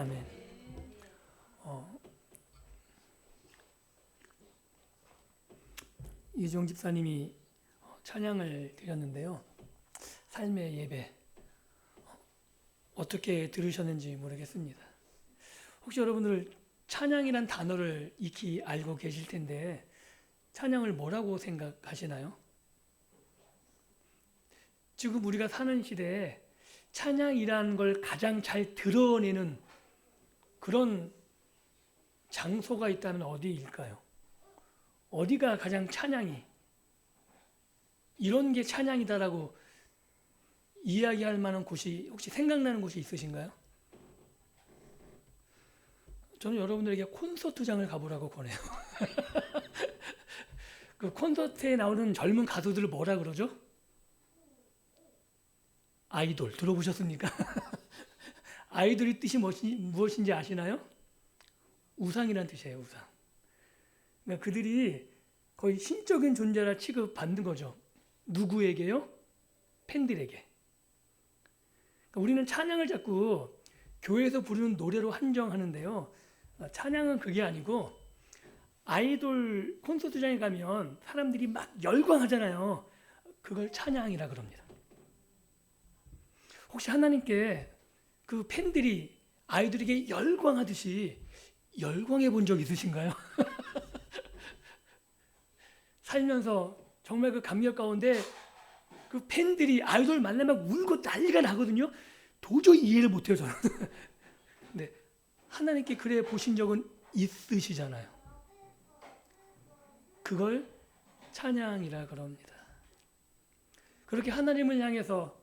아멘. 이종 집사님이 찬양을 드렸는데요. 삶의 예배 어떻게 들으셨는지 모르겠습니다. 혹시 여러분들 찬양이란 단어를 익히 알고 계실 텐데 찬양을 뭐라고 생각하시나요? 지금 우리가 사는 시대에 찬양이라는 걸 가장 잘 드러내는 그런 장소가 있다면 어디일까요? 어디가 가장 찬양이 이런 게 찬양이다라고 이야기할 만한 곳이 혹시 생각나는 곳이 있으신가요? 저는 여러분들에게 콘서트장을 가보라고 권해요. 그 콘서트에 나오는 젊은 가수들을 뭐라 그러죠? 아이돌 들어보셨습니까? 아이돌의 뜻이 무엇인지 아시나요? 우상이라는 뜻이에요. 우상. 그러니까 그들이 거의 신적인 존재라 취급받는 거죠. 누구에게요? 팬들에게. 그러니까 우리는 찬양을 자꾸 교회에서 부르는 노래로 한정하는데요. 찬양은 그게 아니고 아이돌 콘서트장에 가면 사람들이 막 열광하잖아요. 그걸 찬양이라 그럽니다. 혹시 하나님께 그 팬들이 아이들에게 열광하듯이 열광해 본 적 있으신가요? 살면서 정말 그 감격 가운데 그 팬들이 아이돌 만나면 울고 난리가 나거든요. 도저히 이해를 못해요, 저는. 근데 하나님께 그래 보신 적은 있으시잖아요. 그걸 찬양이라 그럽니다. 그렇게 하나님을 향해서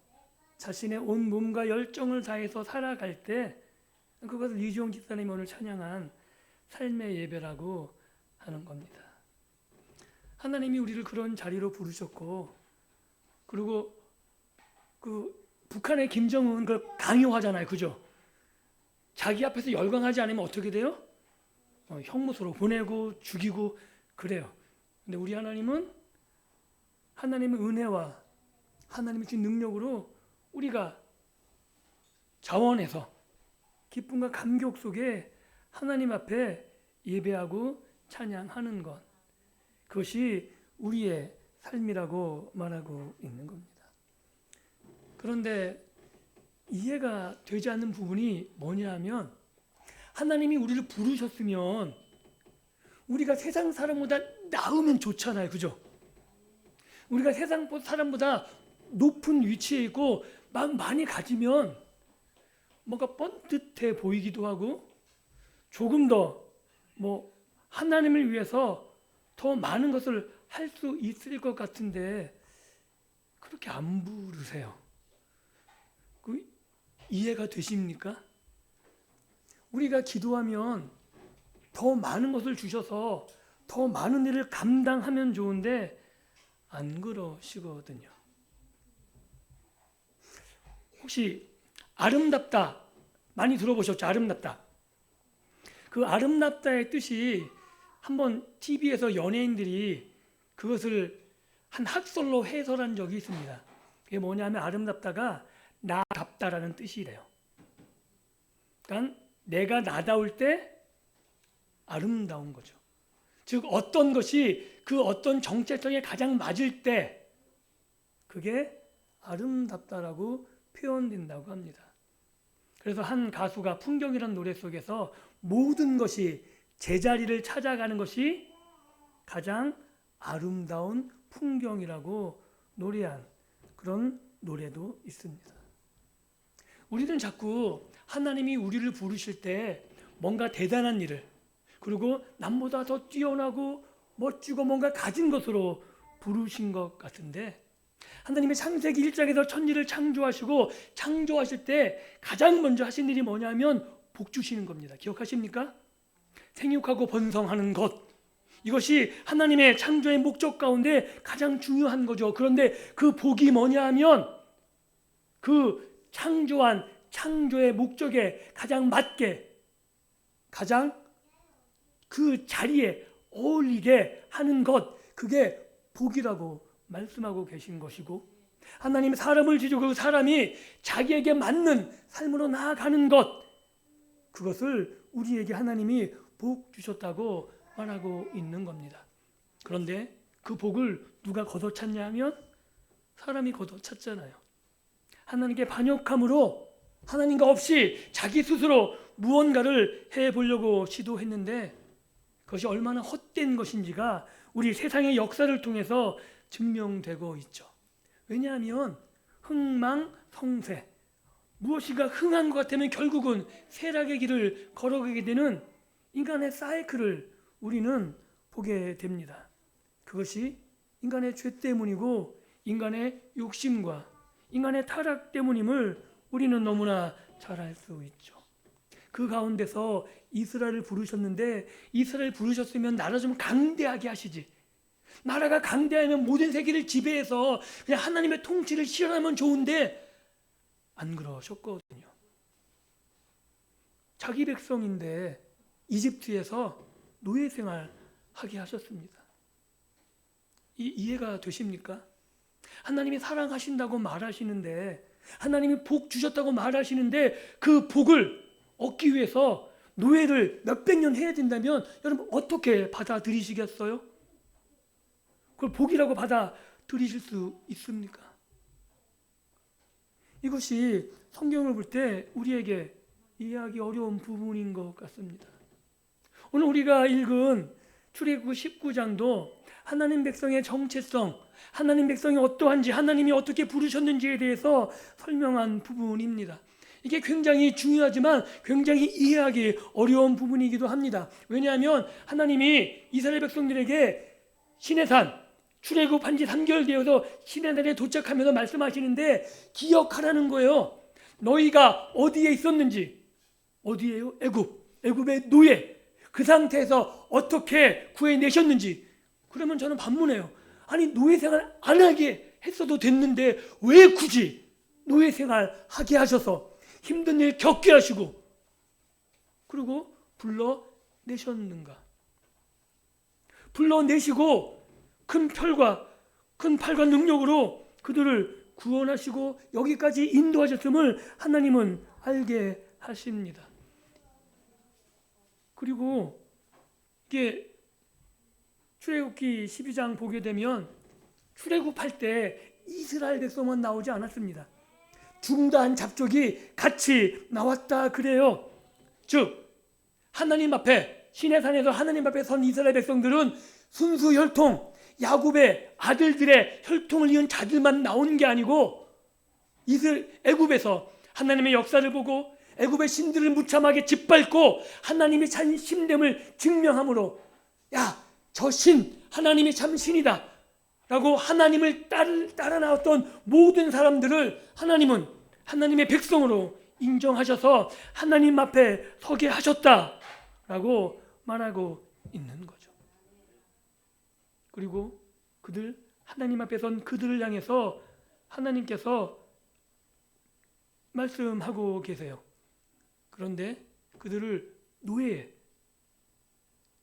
자신의 온 몸과 열정을 다해서 살아갈 때 그것을 이주영 집사님이 오늘 찬양한 삶의 예배라고 하는 겁니다. 하나님이 우리를 그런 자리로 부르셨고, 그리고 그 북한의 김정은 그걸 강요하잖아요, 그죠? 자기 앞에서 열광하지 않으면 어떻게 돼요? 형무소로 보내고 죽이고 그래요. 근데 우리 하나님은 하나님의 은혜와 하나님의 주신 능력으로 우리가 자원해서 기쁨과 감격 속에 하나님 앞에 예배하고 찬양하는 것, 그것이 우리의 삶이라고 말하고 있는 겁니다. 그런데 이해가 되지 않는 부분이 뭐냐 하면 하나님이 우리를 부르셨으면 우리가 세상 사람보다 나으면 좋잖아요, 그죠? 우리가 세상 사람보다 높은 위치에 있고 막 많이 가지면 뭔가 뻔듯해 보이기도 하고 조금 더 하나님을 위해서 더 많은 것을 할 수 있을 것 같은데 그렇게 안 부르세요. 그 이해가 되십니까? 우리가 기도하면 더 많은 것을 주셔서 더 많은 일을 감당하면 좋은데 안 그러시거든요. 혹시 아름답다 많이 들어보셨죠? 아름답다. 그 아름답다의 뜻이 한번 TV에서 연예인들이 그것을 한 학설로 해설한 적이 있습니다. 그게 뭐냐면 아름답다가 나답다라는 뜻이래요. 그러니까 내가 나다울 때 아름다운 거죠. 즉 어떤 것이 그 어떤 정체성에 가장 맞을 때 그게 아름답다라고 표현된다고 합니다. 그래서 한 가수가 풍경이라는 노래 속에서 모든 것이 제자리를 찾아가는 것이 가장 아름다운 풍경이라고 노래한 그런 노래도 있습니다. 우리는 자꾸 하나님이 우리를 부르실 때 뭔가 대단한 일을 그리고 남보다 더 뛰어나고 멋지고 뭔가 가진 것으로 부르신 것 같은데 하나님의 창세기 1장에서 천지를 창조하시고 창조하실 때 가장 먼저 하신 일이 뭐냐면 복 주시는 겁니다. 기억하십니까? 생육하고 번성하는 것, 이것이 하나님의 창조의 목적 가운데 가장 중요한 거죠. 그런데 그 복이 뭐냐 하면 그 창조한 창조의 목적에 가장 맞게 가장 그 자리에 어울리게 하는 것, 그게 복이라고 말씀하고 계신 것이고 하나님이 사람을 지으시고 그 사람이 자기에게 맞는 삶으로 나아가는 것, 그것을 우리에게 하나님이 복 주셨다고 말하고 있는 겁니다. 그런데 그 복을 누가 걷어찼냐 하면 사람이 걷어찼잖아요. 하나님께 반역함으로 하나님과 없이 자기 스스로 무언가를 해보려고 시도했는데 그것이 얼마나 헛된 것인지가 우리 세상의 역사를 통해서 증명되고 있죠. 왜냐하면 흥망성쇠, 무엇인가 흥한 것 같으면 결국은 쇠락의 길을 걸어가게 되는 인간의 사이클을 우리는 보게 됩니다. 그것이 인간의 죄 때문이고 인간의 욕심과 인간의 타락 때문임을 우리는 너무나 잘 알 수 있죠. 그 가운데서 이스라엘을 부르셨는데 이스라엘 부르셨으면 나라 좀 강대하게 하시지. 나라가 강대하면 모든 세계를 지배해서 그냥 하나님의 통치를 실현하면 좋은데 안 그러셨거든요. 자기 백성인데 이집트에서 노예 생활하게 하셨습니다. 이해가 되십니까? 하나님이 사랑하신다고 말하시는데 하나님이 복 주셨다고 말하시는데 그 복을 얻기 위해서 노예를 몇백 년 해야 된다면 여러분 어떻게 받아들이시겠어요? 그걸 복이라고 받아들이실 수 있습니까? 이것이 성경을 볼 때 우리에게 이해하기 어려운 부분인 것 같습니다. 오늘 우리가 읽은 출애굽 19장도 하나님 백성의 정체성, 하나님 백성이 어떠한지, 하나님이 어떻게 부르셨는지에 대해서 설명한 부분입니다. 이게 굉장히 중요하지만 굉장히 이해하기 어려운 부분이기도 합니다. 왜냐하면 하나님이 이스라엘 백성들에게 시내산, 출애굽한 지 3개월 되어서 시내산에 도착하면서 말씀하시는데 기억하라는 거예요. 너희가 어디에 있었는지. 어디에요? 애굽의 노예. 그 상태에서 어떻게 구해내셨는지. 그러면 저는 반문해요. 아니 노예 생활 안 하게 했어도 됐는데 왜 굳이 노예 생활 하게 하셔서 힘든 일 겪게 하시고 그리고 불러내셨는가. 불러내시고 큰 팔과 능력으로 그들을 구원하시고 여기까지 인도하셨음을 하나님은 알게 하십니다. 그리고 이게 출애굽기 12장 보게 되면 출애굽할 때 이스라엘 백성만 나오지 않았습니다. 중다한 잡족이 같이 나왔다 그래요. 즉 하나님 앞에 시내산에서 하나님 앞에 선 이스라엘 백성들은 순수 혈통, 야곱의 아들들의 혈통을 이은 자들만 나오는 게 아니고 애굽에서 하나님의 역사를 보고 애굽의 신들을 무참하게 짓밟고 하나님의 참 신됨을 증명함으로 야, 저 신, 하나님이 참 신이다 라고 하나님을 따라 나왔던 모든 사람들을 하나님은 하나님의 백성으로 인정하셔서 하나님 앞에 서게 하셨다라고 말하고 있는 거죠. 그리고 그들 하나님 앞에 선 그들을 향해서 하나님께서 말씀하고 계세요. 그런데 그들을 노예,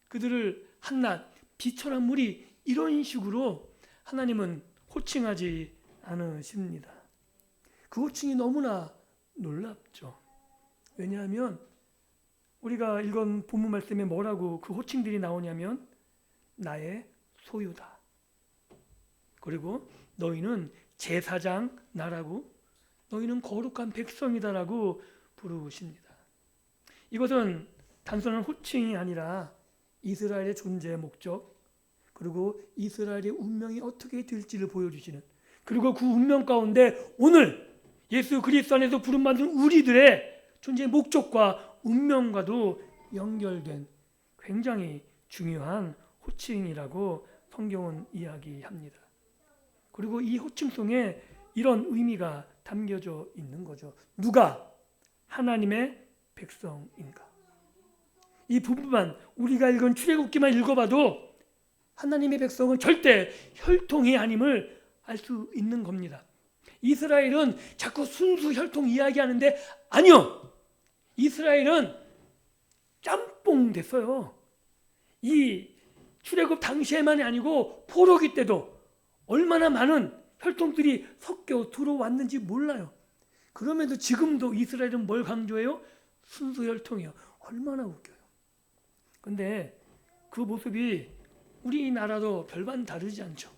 그들을 한낱 비천한 무리 이런 식으로 하나님은 호칭하지 않으십니다. 그 호칭이 너무나 놀랍죠. 왜냐하면 우리가 읽은 본문 말씀에 뭐라고 그 호칭들이 나오냐면 나의 소유다. 그리고 너희는 제사장 나라고 너희는 거룩한 백성이다라고 부르십니다. 이것은 단순한 호칭이 아니라 이스라엘의 존재의 목적 그리고 이스라엘의 운명이 어떻게 될지를 보여주시는 그리고 그 운명 가운데 오늘 예수 그리스도 안에서 부름받은 우리들의 존재의 목적과 운명과도 연결된 굉장히 중요한 호칭이라고 성경은 이야기합니다. 그리고 이 호칭 속에 이런 의미가 담겨져 있는 거죠. 누가 하나님의 백성인가? 이 부분만 우리가 읽은 출애굽기만 읽어봐도 하나님의 백성은 절대 혈통이 아님을 알 수 있는 겁니다. 이스라엘은 자꾸 순수 혈통 이야기하는데 아니요. 이스라엘은 짬뽕 됐어요. 이 출애굽 당시에만이 아니고 포로기 때도 얼마나 많은 혈통들이 섞여 들어왔는지 몰라요. 그럼에도 지금도 이스라엘은 뭘 강조해요? 순수 혈통이요. 얼마나 웃겨요. 근데 그 모습이 우리나라도 별반 다르지 않죠.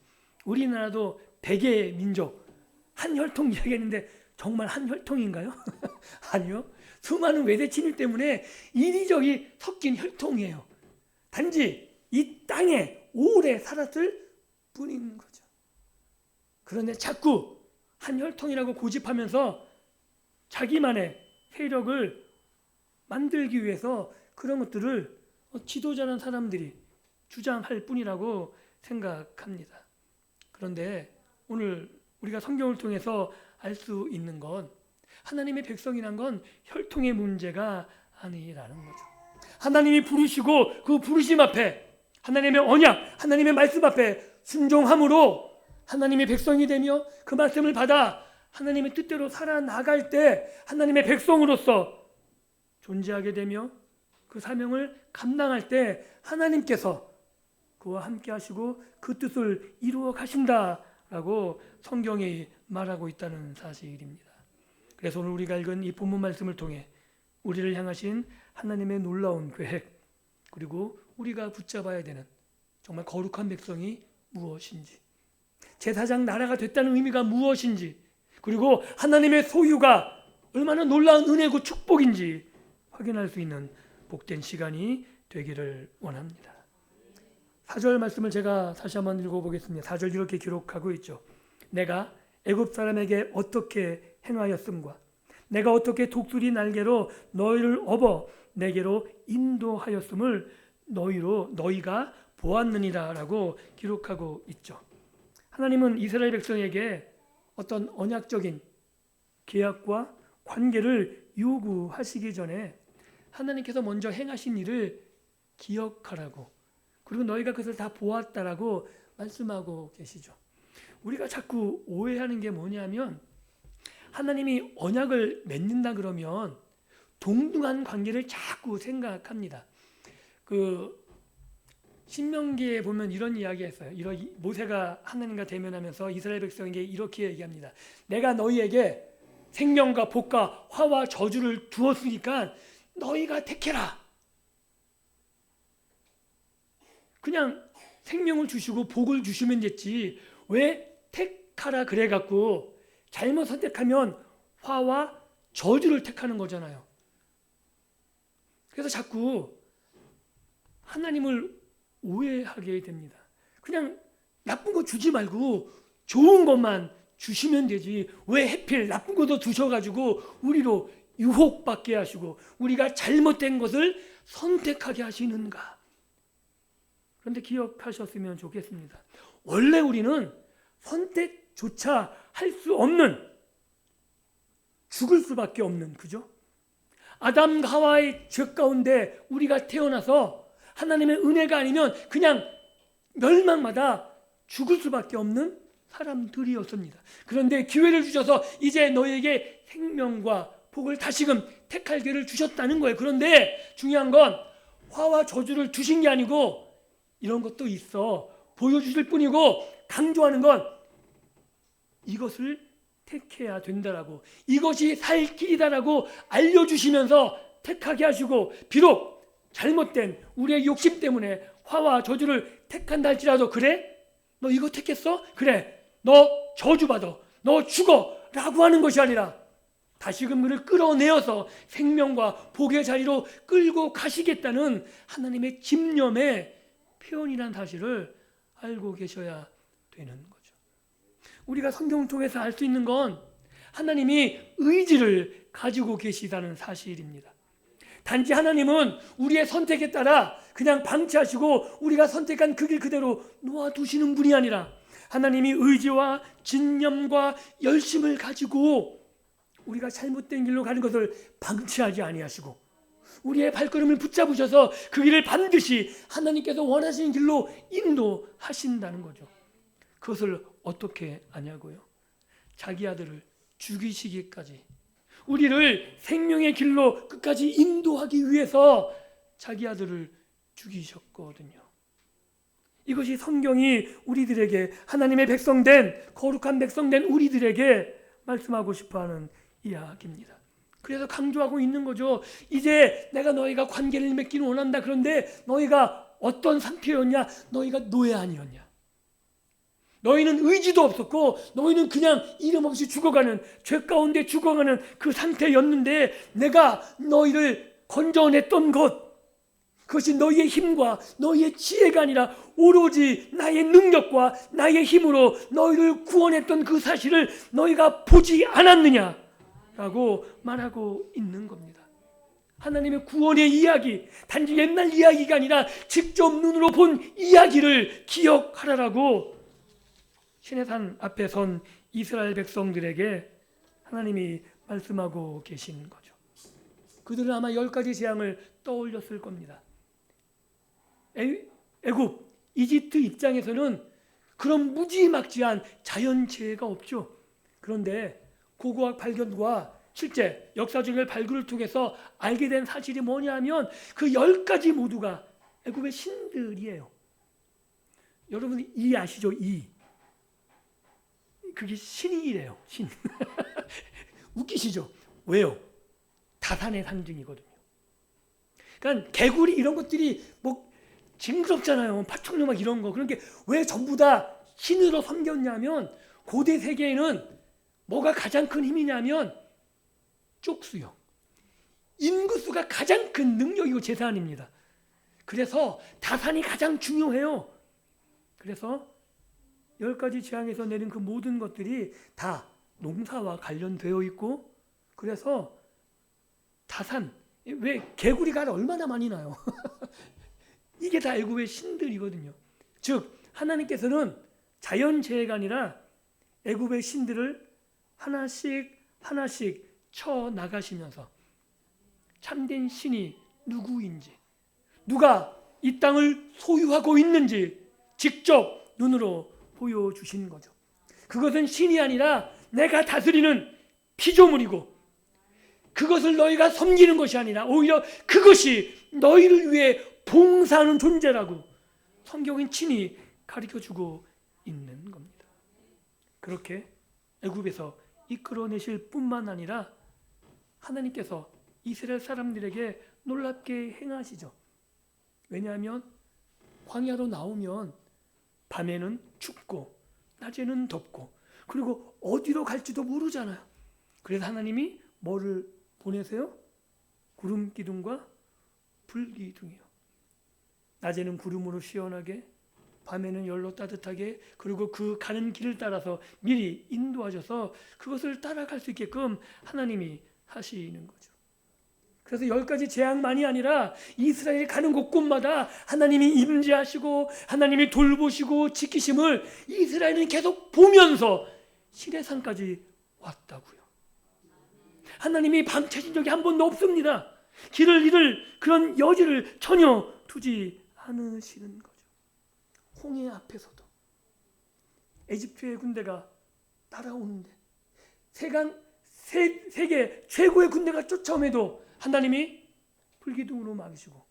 우리나라도 100의 민족, 한 혈통 이야기했는데 정말 한 혈통인가요? 아니요. 수많은 외대 친일 때문에 이리저리 섞인 혈통이에요. 단지 이 땅에 오래 살았을 뿐인 거죠. 그런데 자꾸 한 혈통이라고 고집하면서 자기만의 세력을 만들기 위해서 그런 것들을 지도자라는 사람들이 주장할 뿐이라고 생각합니다. 그런데 오늘 우리가 성경을 통해서 알 수 있는 건 하나님의 백성이란 건 혈통의 문제가 아니라는 거죠. 하나님이 부르시고 그 부르심 앞에 하나님의 언약, 하나님의 말씀 앞에 순종함으로 하나님의 백성이 되며 그 말씀을 받아 하나님의 뜻대로 살아나갈 때 하나님의 백성으로서 존재하게 되며 그 사명을 감당할 때 하나님께서 그와 함께 하시고 그 뜻을 이루어 가신다라고 성경이 말하고 있다는 사실입니다. 그래서 오늘 우리가 읽은 이 본문 말씀을 통해 우리를 향하신 하나님의 놀라운 계획, 그리고 우리가 붙잡아야 되는 정말 거룩한 백성이 무엇인지, 제사장 나라가 됐다는 의미가 무엇인지, 그리고 하나님의 소유가 얼마나 놀라운 은혜고 축복인지 확인할 수 있는 복된 시간이 되기를 원합니다. 4절 말씀을 제가 다시 한번 읽어보겠습니다. 4절 이렇게 기록하고 있죠. 내가 애굽 사람에게 어떻게 행하였음과 내가 어떻게 독수리 날개로 너희를 업어 내게로 인도하였음을 너희가 보았느니라 라고 기록하고 있죠. 하나님은 이스라엘 백성에게 어떤 언약적인 계약과 관계를 요구하시기 전에 하나님께서 먼저 행하신 일을 기억하라고, 그리고 너희가 그것을 다 보았다라고 말씀하고 계시죠. 우리가 자꾸 오해하는 게 뭐냐면 하나님이 언약을 맺는다 그러면 동등한 관계를 자꾸 생각합니다. 그 신명기에 보면 이런 이야기가 있어요. 모세가 하나님과 대면하면서 이스라엘 백성에게 이렇게 얘기합니다. 내가 너희에게 생명과 복과 화와 저주를 두었으니까 너희가 택해라. 그냥 생명을 주시고 복을 주시면 됐지 왜 택하라 그래갖고 잘못 선택하면 화와 저주를 택하는 거잖아요. 그래서 자꾸 하나님을 오해하게 됩니다. 그냥 나쁜 거 주지 말고 좋은 것만 주시면 되지 왜 하필 나쁜 것도 주셔가지고 우리로 유혹받게 하시고 우리가 잘못된 것을 선택하게 하시는가. 그런데 기억하셨으면 좋겠습니다. 원래 우리는 선택조차 할 수 없는, 죽을 수밖에 없는, 그죠? 아담과 하와의 죄 가운데 우리가 태어나서 하나님의 은혜가 아니면 그냥 멸망마다 죽을 수밖에 없는 사람들이었습니다. 그런데 기회를 주셔서 이제 너에게 생명과 복을 다시금 택할 기회를 주셨다는 거예요. 그런데 중요한 건 화와 저주를 주신 게 아니고 이런 것도 있어 보여주실 뿐이고, 강조하는 건 이것을 택해야 된다라고, 이것이 살 길이다라고 알려주시면서 택하게 하시고, 비록 잘못된 우리의 욕심 때문에 화와 저주를 택한다 할지라도, 그래? 너 이거 택했어? 그래, 너 저주받아, 너 죽어 라고 하는 것이 아니라 다시금 그를 끌어내어서 생명과 복의 자리로 끌고 가시겠다는 하나님의 집념의 표현이라는 사실을 알고 계셔야 되는 거죠. 우리가 성경을 통해서 알 수 있는 건 하나님이 의지를 가지고 계시다는 사실입니다. 단지 하나님은 우리의 선택에 따라 그냥 방치하시고 우리가 선택한 그 길 그대로 놓아두시는 분이 아니라 하나님이 의지와 진념과 열심을 가지고 우리가 잘못된 길로 가는 것을 방치하지 아니하시고 우리의 발걸음을 붙잡으셔서 그 길을 반드시 하나님께서 원하시는 길로 인도하신다는 거죠. 그것을 어떻게 아냐고요? 자기 아들을 죽이시기까지, 우리를 생명의 길로 끝까지 인도하기 위해서 자기 아들을 죽이셨거든요. 이것이 성경이 우리들에게, 하나님의 백성된, 거룩한 백성된 우리들에게 말씀하고 싶어하는 이야기입니다. 그래서 강조하고 있는 거죠. 이제 내가 너희가 관계를 맺기는 원한다. 그런데 너희가 어떤 상태였냐? 너희가 노예 아니었냐? 너희는 의지도 없었고 너희는 그냥 이름 없이 죽어가는, 죄 가운데 죽어가는 그 상태였는데 내가 너희를 건져냈던 것, 그것이 너희의 힘과 너희의 지혜가 아니라 오로지 나의 능력과 나의 힘으로 너희를 구원했던 그 사실을 너희가 보지 않았느냐라고 말하고 있는 겁니다. 하나님의 구원의 이야기, 단지 옛날 이야기가 아니라 직접 눈으로 본 이야기를 기억하라라고 시내산 앞에 선 이스라엘 백성들에게 하나님이 말씀하고 계신 거죠. 그들은 아마 10가지 재앙을 떠올렸을 겁니다. 애굽, 이집트 입장에서는 그런 무지막지한 자연재해가 없죠. 그런데 고고학 발견과 실제 역사적인 발굴을 통해서 알게 된 사실이 뭐냐면 그 10가지 모두가 애굽의 신들이에요. 여러분 이 아시죠? 이. 그게 신이래요. 신. 웃기시죠? 왜요? 다산의 상징이거든요. 그러니까 개구리 이런 것들이 뭐 징그럽잖아요. 파충류 막 이런 거. 그러니까 왜 전부 다 신으로 섬겼냐면 고대 세계에는 뭐가 가장 큰 힘이냐면 쪽수요. 인구수가 가장 큰 능력이고 재산입니다. 그래서 다산이 가장 중요해요. 그래서 10가지 재앙에서 내린 그 모든 것들이 다 농사와 관련되어 있고, 그래서 다산, 왜 개구리가 얼마나 많이 나요? 이게 다 애굽의 신들이거든요. 즉 하나님께서는 자연재해가 아니라 애굽의 신들을 하나씩 하나씩 쳐 나가시면서 참된 신이 누구인지, 누가 이 땅을 소유하고 있는지 직접 눈으로 보여주신 거죠. 그것은 신이 아니라 내가 다스리는 피조물이고, 그것을 너희가 섬기는 것이 아니라 오히려 그것이 너희를 위해 봉사하는 존재라고 성경은 친히 가르쳐주고 있는 겁니다. 그렇게 애굽에서 이끌어내실 뿐만 아니라 하나님께서 이스라엘 사람들에게 놀랍게 행하시죠. 왜냐하면 광야로 나오면 밤에는 춥고 낮에는 덥고 그리고 어디로 갈지도 모르잖아요. 그래서 하나님이 뭐를 보내세요? 구름 기둥과 불 기둥이요. 낮에는 구름으로 시원하게, 밤에는 열로 따뜻하게, 그리고 그 가는 길을 따라서 미리 인도하셔서 그것을 따라갈 수 있게끔 하나님이 하시는 거죠. 그래서 10가지 재앙만이 아니라 이스라엘이 가는 곳곳마다 하나님이 임재하시고 하나님이 돌보시고 지키심을 이스라엘은 계속 보면서 시내산까지 왔다고요. 하나님이 방치하신 적이 한 번도 없습니다. 길을 잃을 그런 여지를 전혀 두지 않으시는 거죠. 홍해 앞에서도 에집트의 군대가 따라오는데 세계 최고의 군대가 쫓아옴에도 하나님이 불기둥으로 막으시고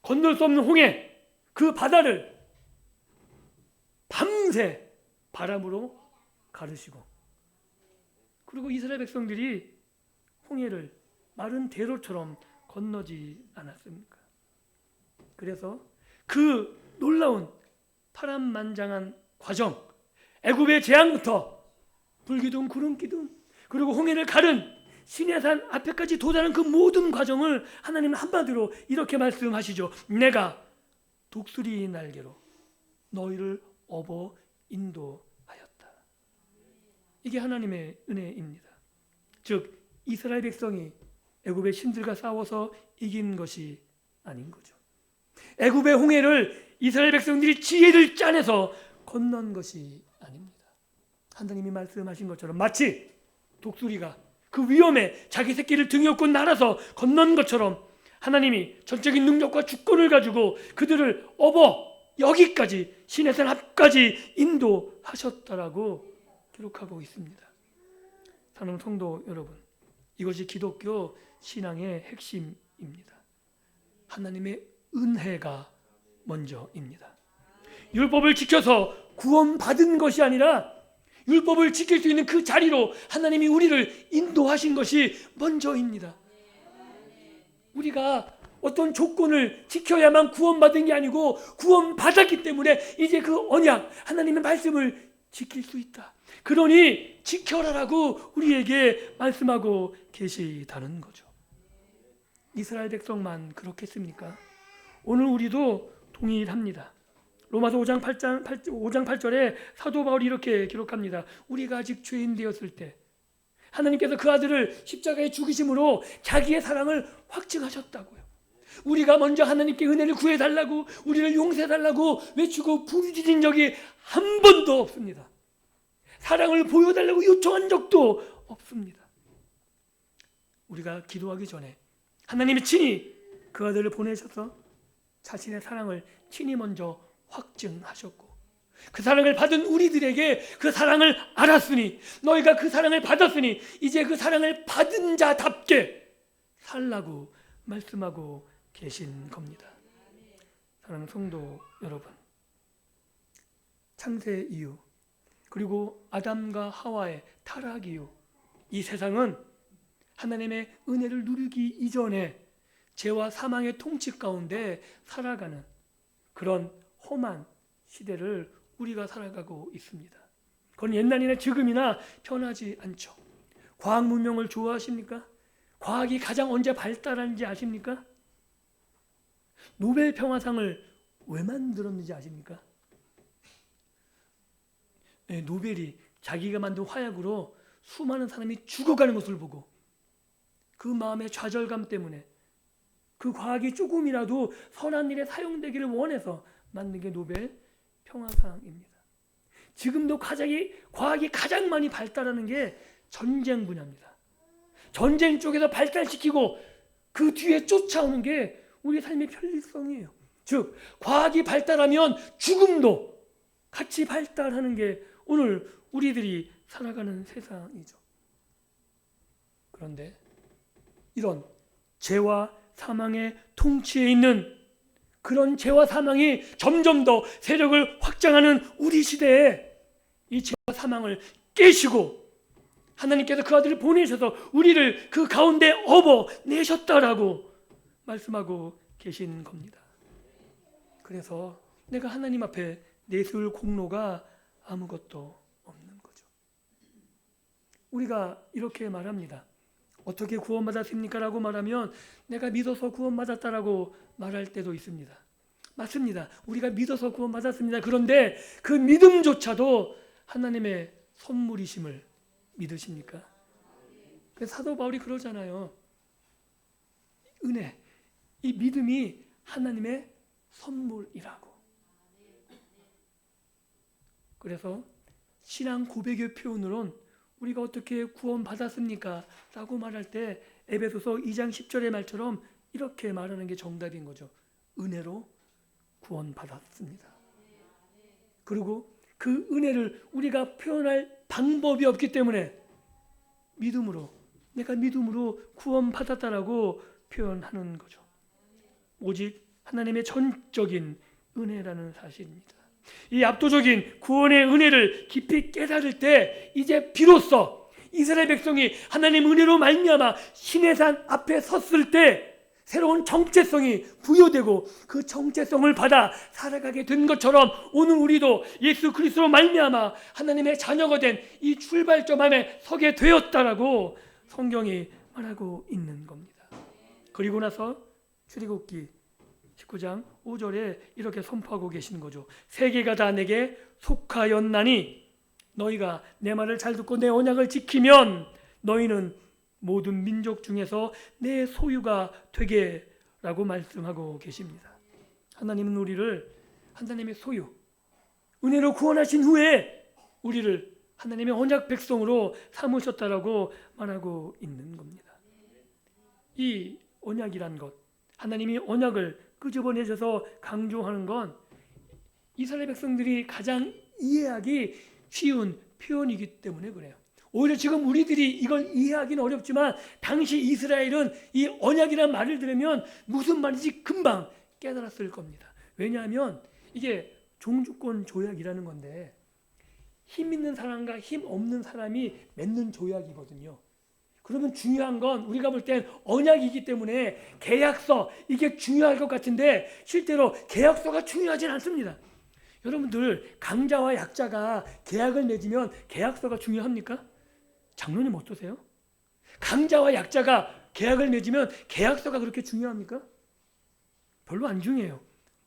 건널 수 없는 홍해, 그 바다를 밤새 바람으로 가르시고, 그리고 이스라엘 백성들이 홍해를 마른 대로처럼 건너지 않았습니까? 그래서 그 놀라운 파란만장한 과정, 애굽의 재앙부터 불기둥, 구름기둥, 그리고 홍해를 가른 시내산 앞에까지 도달한 그 모든 과정을 하나님은 한마디로 이렇게 말씀하시죠. 내가 독수리 날개로 너희를 업어 인도하였다. 이게 하나님의 은혜입니다. 즉 이스라엘 백성이 애굽의 신들과 싸워서 이긴 것이 아닌 거죠. 애굽의 홍해를 이스라엘 백성들이 지혜를 짜내서 건넌 것이 아닙니다. 하나님이 말씀하신 것처럼 마치 독수리가 그 위험에 자기 새끼를 등에 업고 날아서 건넌 것처럼 하나님이 전적인 능력과 주권을 가지고 그들을 업어 여기까지 시내산 앞까지 인도하셨다라고 기록하고 있습니다. 사랑하는 성도 여러분, 이것이 기독교 신앙의 핵심입니다. 하나님의 은혜가 먼저입니다. 율법을 지켜서 구원받은 것이 아니라 율법을 지킬 수 있는 그 자리로 하나님이 우리를 인도하신 것이 먼저입니다. 우리가 어떤 조건을 지켜야만 구원받은 게 아니고 구원받았기 때문에 이제 그 언약, 하나님의 말씀을 지킬 수 있다. 그러니 지켜라라고 우리에게 말씀하고 계시다는 거죠. 이스라엘 백성만 그렇겠습니까? 오늘 우리도 동일합니다. 로마서 5장 8절에 사도 바울이 이렇게 기록합니다. 우리가 아직 죄인 되었을 때 하나님께서 그 아들을 십자가에 죽이심으로 자기의 사랑을 확증하셨다고요. 우리가 먼저 하나님께 은혜를 구해달라고, 우리를 용서해달라고 외치고 부르짖은 적이 한 번도 없습니다. 사랑을 보여달라고 요청한 적도 없습니다. 우리가 기도하기 전에 하나님이 친히 그 아들을 보내셔서 자신의 사랑을 친히 먼저 확증하셨고, 그 사랑을 받은 우리들에게 그 사랑을 알았으니, 너희가 그 사랑을 받았으니 이제 그 사랑을 받은 자답게 살라고 말씀하고 계신 겁니다. 사랑하는 성도 여러분, 창세 이후 그리고 아담과 하와의 타락 이후 이 세상은 하나님의 은혜를 누리기 이전에 죄와 사망의 통치 가운데 살아가는 그런 험한 시대를 우리가 살아가고 있습니다. 그건 옛날이나 지금이나 변하지 않죠. 과학 문명을 좋아하십니까? 과학이 가장 언제 발달하는지 아십니까? 노벨 평화상을 왜 만들었는지 아십니까? 네, 노벨이 자기가 만든 화약으로 수많은 사람이 죽어가는 것을 보고 그 마음의 좌절감 때문에 그 과학이 조금이라도 선한 일에 사용되기를 원해서 만든 게 노벨 평화상입니다. 지금도 과학이 가장 많이 발달하는 게 전쟁 분야입니다. 전쟁 쪽에서 발달시키고 그 뒤에 쫓아오는 게 우리 삶의 편리성이에요. 즉, 과학이 발달하면 죽음도 같이 발달하는 게 오늘 우리들이 살아가는 세상이죠. 그런데 이런 죄와 사망의 통치에 있는 그런 죄와 사망이 점점 더 세력을 확장하는 우리 시대에 이 죄와 사망을 깨시고 하나님께서 그 아들을 보내셔서 우리를 그 가운데 업어내셨다라고 말씀하고 계신 겁니다. 그래서 내가 하나님 앞에 내세울 공로가 아무것도 없는 거죠. 우리가 이렇게 말합니다. 어떻게 구원받았습니까? 라고 말하면 내가 믿어서 구원받았다라고 말할 때도 있습니다. 맞습니다. 우리가 믿어서 구원받았습니다. 그런데 그 믿음조차도 하나님의 선물이심을 믿으십니까? 사도 바울이 그러잖아요. 은혜, 이 믿음이 하나님의 선물이라고. 그래서 신앙 고백의 표현으로는 우리가 어떻게 구원받았습니까? 라고 말할 때 에베소서 2장 10절의 말처럼 이렇게 말하는 게 정답인 거죠. 은혜로 구원받았습니다. 그리고 그 은혜를 우리가 표현할 방법이 없기 때문에 내가 믿음으로 구원받았다라고 표현하는 거죠. 오직 하나님의 전적인 은혜라는 사실입니다. 이 압도적인 구원의 은혜를 깊이 깨달을 때 이제 비로소 이스라엘 백성이 하나님 은혜로 말미암아 시내산 앞에 섰을 때 새로운 정체성이 부여되고 그 정체성을 받아 살아가게 된 것처럼 오늘 우리도 예수 그리스도로 말미암아 하나님의 자녀가 된 이 출발점 안에 서게 되었다라고 성경이 말하고 있는 겁니다. 그리고 나서 출애굽기 19장 5절에 이렇게 선포하고 계시는 거죠. 세계가 다 내게 속하였나니 너희가 내 말을 잘 듣고 내 언약을 지키면 너희는 모든 민족 중에서 내 소유가 되게 라고 말씀하고 계십니다. 하나님은 우리를 하나님의 소유, 은혜로 구원하신 후에 우리를 하나님의 언약 백성으로 삼으셨다라고 말하고 있는 겁니다. 이 언약이란 것, 하나님이 언약을 끄집어내셔서 강조하는 건 이스라엘 백성들이 가장 이해하기 쉬운 표현이기 때문에 그래요. 오히려 지금 우리들이 이걸 이해하기는 어렵지만 당시 이스라엘은 이 언약이라는 말을 들으면 무슨 말인지 금방 깨달았을 겁니다. 왜냐하면 이게 종주권 조약이라는 건데 힘 있는 사람과 힘 없는 사람이 맺는 조약이거든요. 그러면 중요한 건 우리가 볼 땐 언약이기 때문에 계약서 이게 중요할 것 같은데 실제로 계약서가 중요하진 않습니다. 여러분들 강자와 약자가 계약을 맺으면 계약서가 중요합니까? 장로님 어떠세요? 강자와 약자가 계약을 맺으면 계약서가 그렇게 중요합니까? 별로 안 중요해요.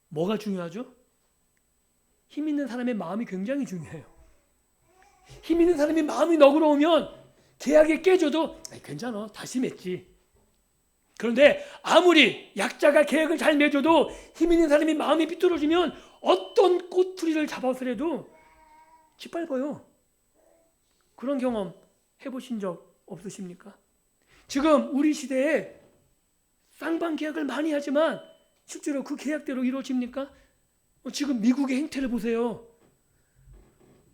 뭐가 중요하죠? 힘 있는 사람의 마음이 굉장히 중요해요. 힘 있는 사람이 마음이 너그러우면 계약이 깨져도 괜찮아, 다시 맺지. 그런데 아무리 약자가 계약을 잘 맺어도 힘 있는 사람이 마음이 삐뚤어지면 어떤 꼬투리를 잡아서라도 짓밟아요. 그런 경험 해보신 적 없으십니까? 지금 우리 시대에 쌍방 계약을 많이 하지만 실제로 그 계약대로 이루어집니까? 지금 미국의 행태를 보세요.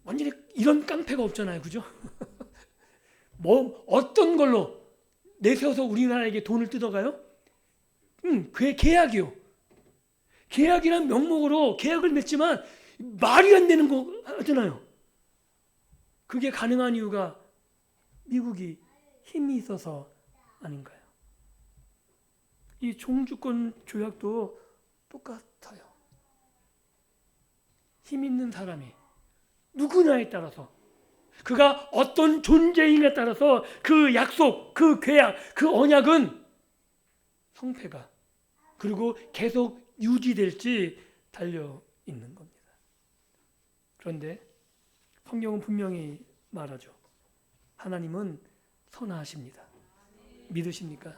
완전히 이런 깡패가 없잖아요, 그죠? 뭐 어떤 걸로 내세워서 우리나라에게 돈을 뜯어가요? 그게 계약이요. 계약이란 명목으로 계약을 맺지만 말이 안 되는 거 하잖아요. 그게 가능한 이유가 미국이 힘이 있어서 아닌가요? 이 종주권 조약도 똑같아요. 힘 있는 사람이 누구냐에 따라서 그가 어떤 존재인에 따라서 그 약속, 그 계약, 그 언약은 성패가 그리고 계속 유지될지 달려 있는 겁니다. 그런데 성경은 분명히 말하죠. 하나님은 선하십니다. 믿으십니까?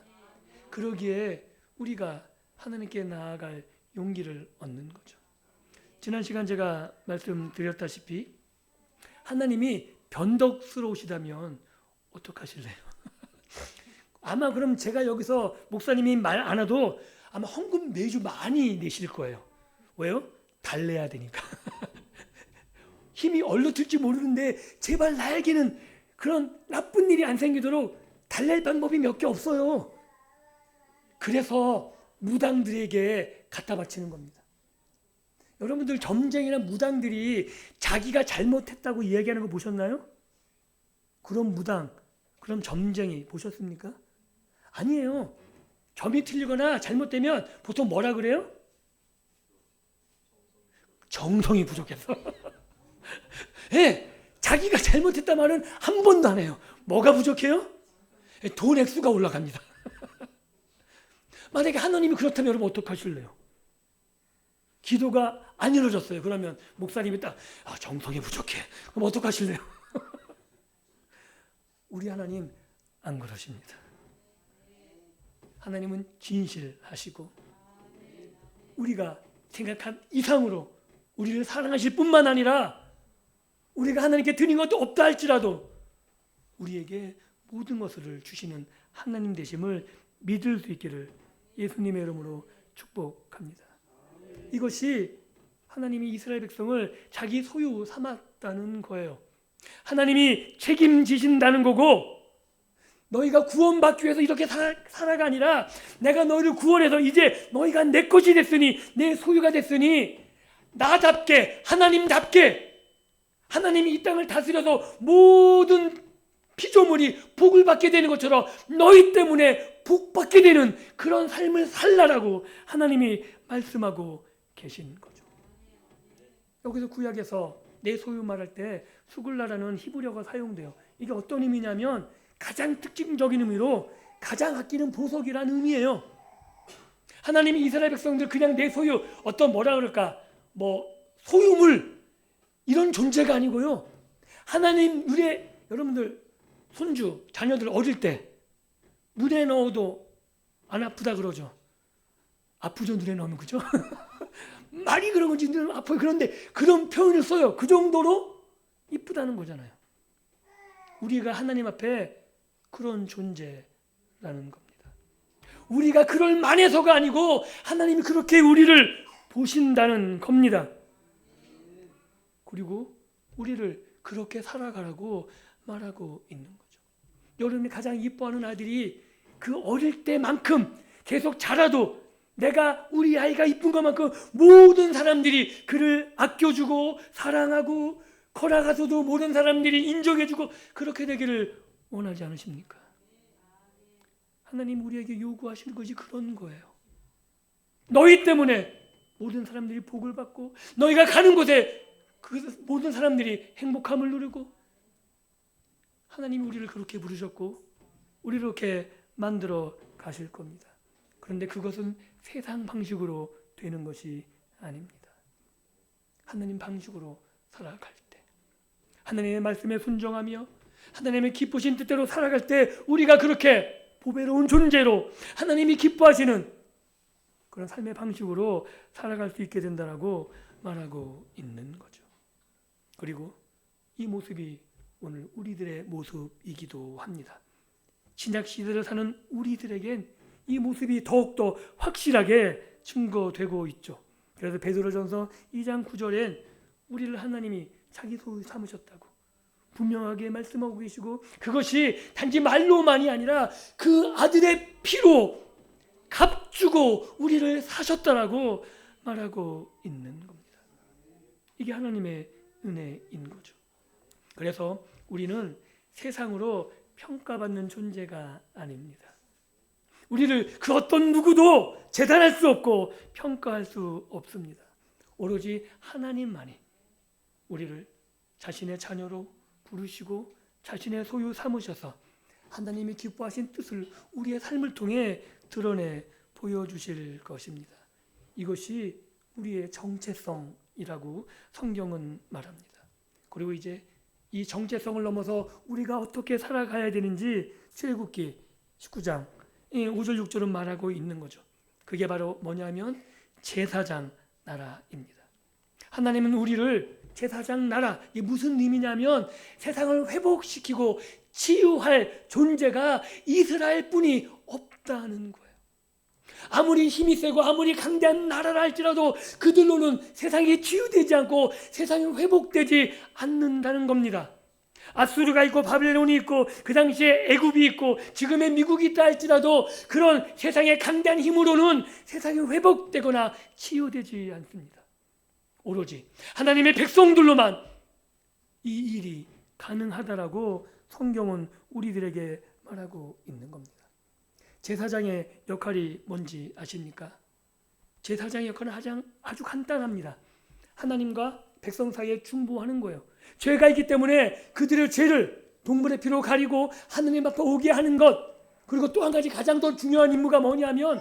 그러기에 우리가 하나님께 나아갈 용기를 얻는 거죠. 지난 시간 제가 말씀드렸다시피 하나님이 변덕스러우시다면 어떡하실래요? 아마 그럼 제가 여기서 목사님이 말 안 해도 아마 헌금 매주 많이 내실 거예요. 왜요? 달래야 되니까. 힘이 얼룩들지 모르는데 제발 나에게는 그런 나쁜 일이 안 생기도록 달랠 방법이 몇 개 없어요. 그래서 무당들에게 갖다 바치는 겁니다. 여러분들 점쟁이나 무당들이 자기가 잘못했다고 이야기하는 거 보셨나요? 그런 무당, 그런 점쟁이 보셨습니까? 아니에요. 점이 틀리거나 잘못되면 보통 뭐라 그래요? 정성이 부족해서. 네, 자기가 잘못했다 말은 한 번도 안 해요. 뭐가 부족해요? 돈 액수가 올라갑니다. 만약에 하나님이 그렇다면 여러분 어떡하실래요? 기도가 안 이루어졌어요. 그러면 목사님이 딱 정성이 부족해. 그럼 어떡하실래요? 우리 하나님 안 그러십니다. 하나님은 진실하시고 우리가 생각한 이상으로 우리를 사랑하실 뿐만 아니라 우리가 하나님께 드린 것도 없다 할지라도 우리에게 모든 것을 주시는 하나님 되심을 믿을 수 있기를 예수님의 이름으로 축복합니다. 이것이 하나님이 이스라엘 백성을 자기 소유 삼았다는 거예요. 하나님이 책임지신다는 거고 너희가 구원받기 위해서 이렇게 살아가 아니라 내가 너희를 구원해서 이제 너희가 내 것이 됐으니 내 소유가 됐으니 나답게 하나님답게 하나님이 이 땅을 다스려서 모든 피조물이 복을 받게 되는 것처럼 너희 때문에 복 받게 되는 그런 삶을 살라라고 하나님이 말씀하고 계신 거죠. 여기서 구약에서 내 소유 말할 때 수글라라는 히브리어가 사용돼요. 이게 어떤 의미냐면 가장 특징적인 의미로 가장 아끼는 보석이라는 의미예요. 하나님이 이스라엘 백성들 그냥 내 소유 어떤 뭐라 그럴까 뭐 소유물 이런 존재가 아니고요. 하나님 눈에 여러분들 손주 자녀들 어릴 때 눈에 넣어도 안 아프다 그러죠. 아프죠 눈에 넣으면 그죠? 말이 그런 건지 눈에 아파요. 그런데 그런 표현을 써요. 그 정도로 이쁘다는 거잖아요. 우리가 하나님 앞에 그런 존재라는 겁니다. 우리가 그럴 만해서가 아니고 하나님이 그렇게 우리를 보신다는 겁니다. 그리고 우리를 그렇게 살아가라고 말하고 있는 거죠. 여러분이 가장 이뻐하는 아들이 그 어릴 때만큼 계속 자라도 내가 우리 아이가 이쁜 것만큼 모든 사람들이 그를 아껴주고 사랑하고 걸어가서도 모든 사람들이 인정해주고 그렇게 되기를 원하지 않으십니까? 하나님 우리에게 요구하시는 것이 그런 거예요. 너희 때문에 모든 사람들이 복을 받고 너희가 가는 곳에 그 모든 사람들이 행복함을 누리고, 하나님이 우리를 그렇게 부르셨고 우리를 그렇게 만들어 가실 겁니다. 그런데 그것은 세상 방식으로 되는 것이 아닙니다. 하나님 방식으로 살아갈 때, 하나님의 말씀에 순종하며 하나님의 기쁘신 뜻대로 살아갈 때 우리가 그렇게 보배로운 존재로 하나님이 기뻐하시는 그런 삶의 방식으로 살아갈 수 있게 된다라고 말하고 있는 거죠. 그리고 이 모습이 오늘 우리들의 모습이기도 합니다. 신약 시대를 사는 우리들에겐 이 모습이 더욱더 확실하게 증거되고 있죠. 그래서 베드로전서 2장 9절엔 우리를 하나님이 자기 소유 삼으셨다고 분명하게 말씀하고 계시고, 그것이 단지 말로만이 아니라 그 아들의 피로 값주고 우리를 사셨다라고 말하고 있는 겁니다. 이게 하나님의 은혜인 거죠. 그래서 우리는 세상으로 평가받는 존재가 아닙니다. 우리를 그 어떤 누구도 재단할 수 없고 평가할 수 없습니다. 오로지 하나님만이 우리를 자신의 자녀로 부르시고 자신의 소유 삼으셔서 하나님이 기뻐하신 뜻을 우리의 삶을 통해 드러내 보여주실 것입니다. 이것이 우리의 정체성이라고 성경은 말합니다. 그리고 이제 이 정체성을 넘어서 우리가 어떻게 살아가야 되는지 출애굽기 19장 5절 6절은 말하고 있는 거죠. 그게 바로 뭐냐면 제사장 나라입니다. 하나님은 우리를 제사장 나라, 이게 무슨 의미냐면 세상을 회복시키고 치유할 존재가 이스라엘뿐이 없다는 거예요. 아무리 힘이 세고 아무리 강대한 나라라 할지라도 그들로는 세상이 치유되지 않고 세상이 회복되지 않는다는 겁니다. 아수르가 있고 바벨론이 있고 그 당시에 애굽이 있고 지금의 미국이 있다 할지라도 그런 세상의 강대한 힘으로는 세상이 회복되거나 치유되지 않습니다. 오로지 하나님의 백성들로만 이 일이 가능하다라고 성경은 우리들에게 말하고 있는 겁니다. 제사장의 역할이 뭔지 아십니까? 제사장의 역할은 아주 간단합니다. 하나님과 백성 사이에 중보하는 거예요. 죄가 있기 때문에 그들의 죄를 동물의 피로 가리고 하나님 앞에 오게 하는 것, 그리고 또 한 가지 가장 더 중요한 임무가 뭐냐면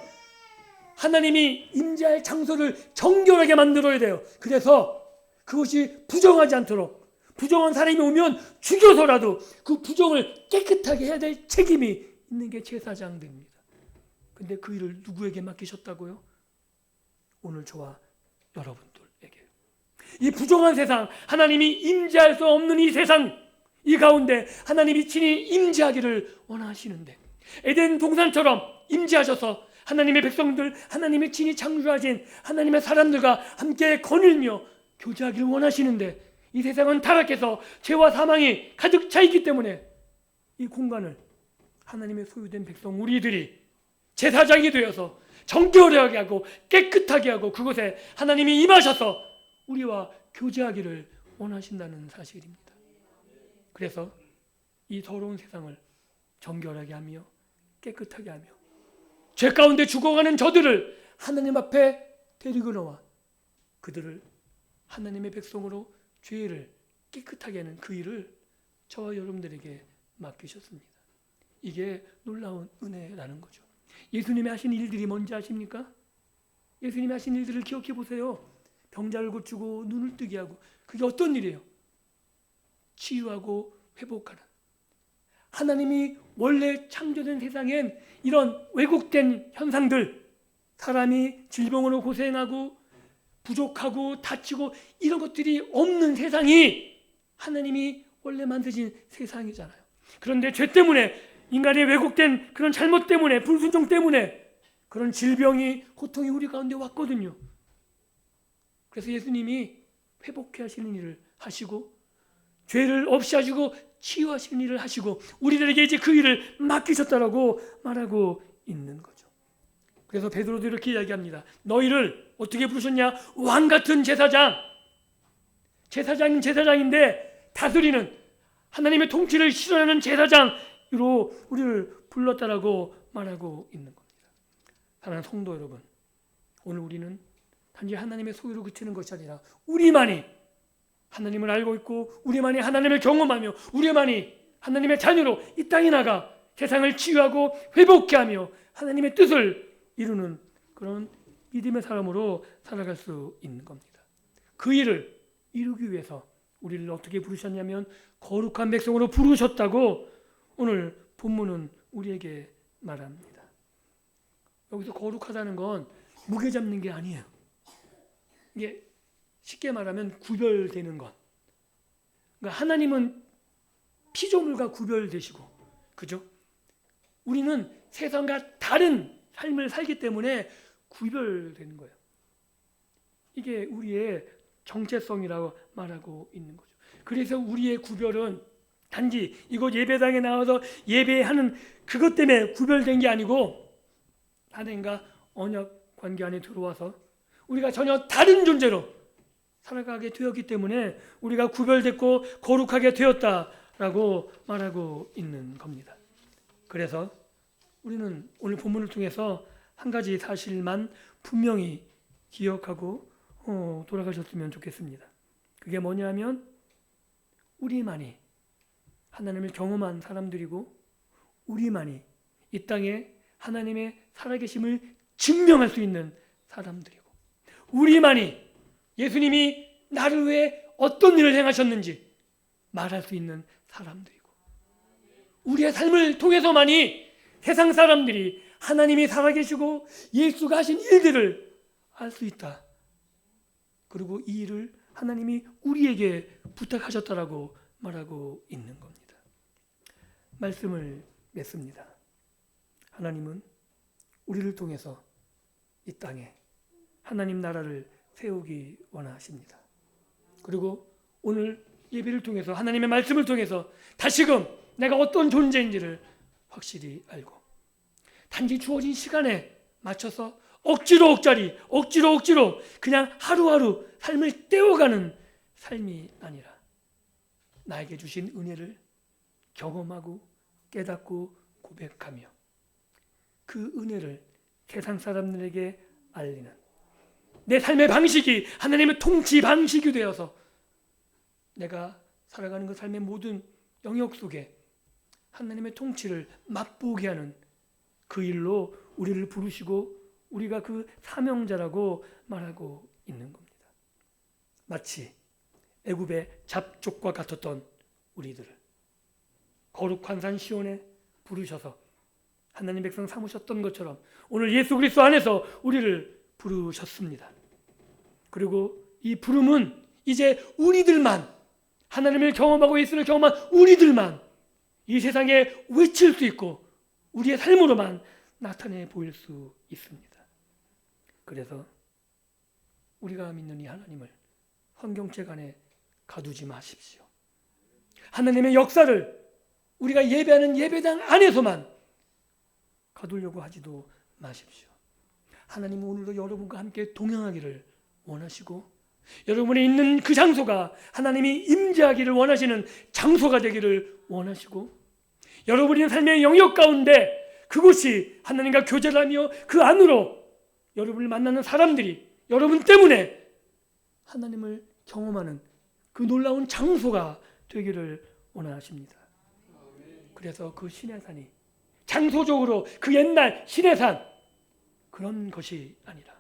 하나님이 임재할 장소를 정결하게 만들어야 돼요. 그래서 그것이 부정하지 않도록, 부정한 사람이 오면 죽여서라도 그 부정을 깨끗하게 해야 될 책임이 있는 게 제사장들입니다. 근데 그 일을 누구에게 맡기셨다고요? 오늘 저와 여러분들에게. 이 부정한 세상, 하나님이 임재할 수 없는 이 세상, 이 가운데 하나님이 친히 임재하기를 원하시는데, 에덴 동산처럼 임재하셔서 하나님의 백성들, 하나님의 친히 창조하신 하나님의 사람들과 함께 거닐며 교제하기를 원하시는데, 이 세상은 타락해서 죄와 사망이 가득 차 있기 때문에 이 공간을 하나님의 소유된 백성 우리들이 제사장이 되어서 정결하게 하고 깨끗하게 하고 그곳에 하나님이 임하셔서 우리와 교제하기를 원하신다는 사실입니다. 그래서 이 더러운 세상을 정결하게 하며 깨끗하게 하며 죄 가운데 죽어가는 저들을 하나님 앞에 데리고 나와 그들을 하나님의 백성으로 죄를 깨끗하게 하는 그 일을 저와 여러분들에게 맡기셨습니다. 이게 놀라운 은혜라는 거죠. 예수님이 하신 일들이 뭔지 아십니까? 예수님이 하신 일들을 기억해 보세요. 병자를 고치고 눈을 뜨게 하고, 그게 어떤 일이에요? 치유하고 회복하는. 하나님이 원래 창조된 세상엔 이런 왜곡된 현상들, 사람이 질병으로 고생하고 부족하고 다치고 이런 것들이 없는 세상이 하나님이 원래 만드신 세상이잖아요. 그런데 죄 때문에, 인간의 왜곡된 그런 잘못 때문에, 불순종 때문에 그런 질병이, 고통이 우리 가운데 왔거든요. 그래서 예수님이 회복해 하시는 일을 하시고 죄를 없이 하시고 치유하시는 일을 하시고 우리들에게 이제 그 일을 맡기셨다라고 말하고 있는 거죠. 그래서 베드로도 이렇게 이야기합니다. 너희를 어떻게 부르셨냐? 왕 같은 제사장, 제사장은 제사장인데 다스리는 하나님의 통치를 실현하는 제사장으로 우리를 불렀다라고 말하고 있는 겁니다. 사랑하는 성도 여러분, 오늘 우리는 단지 하나님의 소유로 그치는 것이 아니라 우리만이 하나님을 알고 있고 우리만이 하나님을 경험하며 우리만이 하나님의 자녀로 이 땅에 나가 세상을 치유하고 회복케 하며 하나님의 뜻을 이루는 그런 믿음의 사람으로 살아갈 수 있는 겁니다. 그 일을 이루기 위해서 우리를 어떻게 부르셨냐면 거룩한 백성으로 부르셨다고 오늘 본문은 우리에게 말합니다. 여기서 거룩하다는 건 무게 잡는 게 아니에요. 이게 쉽게 말하면 구별되는 것. 그러니까 하나님은 피조물과 구별되시고, 그죠? 우리는 세상과 다른 삶을 살기 때문에 구별되는 거예요. 이게 우리의 정체성이라고 말하고 있는 거죠. 그래서 우리의 구별은 단지 이곳 예배당에 나와서 예배하는 그것 때문에 구별된 게 아니고 하나님과 언약 관계 안에 들어와서 우리가 전혀 다른 존재로 살아가게 되었기 때문에 우리가 구별됐고 거룩하게 되었다라고 말하고 있는 겁니다. 그래서 우리는 오늘 본문을 통해서 한 가지 사실만 분명히 기억하고 돌아가셨으면 좋겠습니다. 그게 뭐냐면 우리만이 하나님을 경험한 사람들이고 우리만이 이 땅에 하나님의 살아계심을 증명할 수 있는 사람들이고 우리만이 예수님이 나를 위해 어떤 일을 행하셨는지 말할 수 있는 사람들이고 우리의 삶을 통해서만이 세상 사람들이 하나님이 살아계시고 예수가 하신 일들을 알 수 있다. 그리고 이 일을 하나님이 우리에게 부탁하셨다라고 말하고 있는 겁니다. 말씀을 맺습니다. 하나님은 우리를 통해서 이 땅에 하나님 나라를 세우기 원하십니다. 그리고 오늘 예배를 통해서 하나님의 말씀을 통해서 다시금 내가 어떤 존재인지를 확실히 알고 단지 주어진 시간에 맞춰서 억지로 그냥 하루하루 삶을 떼어가는 삶이 아니라 나에게 주신 은혜를 경험하고 깨닫고 고백하며 그 은혜를 세상 사람들에게 알리는 내 삶의 방식이 하나님의 통치 방식이 되어서 내가 살아가는 그 삶의 모든 영역 속에 하나님의 통치를 맛보게 하는 그 일로 우리를 부르시고 우리가 그 사명자라고 말하고 있는 겁니다. 마치 애굽의 잡족과 같았던 우리들을 거룩한 산 시온에 부르셔서 하나님 백성 삼으셨던 것처럼 오늘 예수 그리스도 안에서 우리를 부르셨습니다. 그리고 이 부름은 이제 우리들만 하나님을 경험하고 예수를 경험한 우리들만 이 세상에 외칠 수 있고 우리의 삶으로만 나타내 보일 수 있습니다. 그래서 우리가 믿는 이 하나님을 성경책 안에 가두지 마십시오. 하나님의 역사를 우리가 예배하는 예배당 안에서만 가두려고 하지도 마십시오. 하나님은 오늘도 여러분과 함께 동행하기를 원하시고 여러분이 있는 그 장소가 하나님이 임재하기를 원하시는 장소가 되기를 원하시고 여러분이 있는 삶의 영역 가운데 그곳이 하나님과 교제를 하며 그 안으로 여러분을 만나는 사람들이 여러분 때문에 하나님을 경험하는 그 놀라운 장소가 되기를 원하십니다. 그래서 그 신의 산이 장소적으로 그 옛날 신의 산 그런 것이 아니라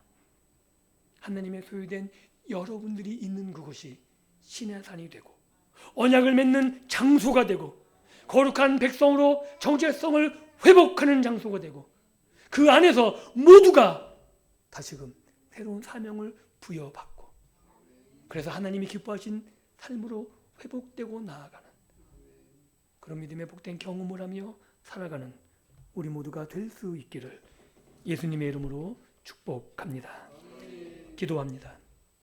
하나님의 소유된 여러분들이 있는 그곳이 신의 산이 되고 언약을 맺는 장소가 되고 거룩한 백성으로 정체성을 회복하는 장소가 되고 그 안에서 모두가 다시금 새로운 사명을 부여받고 그래서 하나님이 기뻐하신 삶으로 회복되고 나아가는 그런 믿음의 복된 경험을 하며 살아가는 우리 모두가 될 수 있기를 예수님의 이름으로 축복합니다. 기도합니다.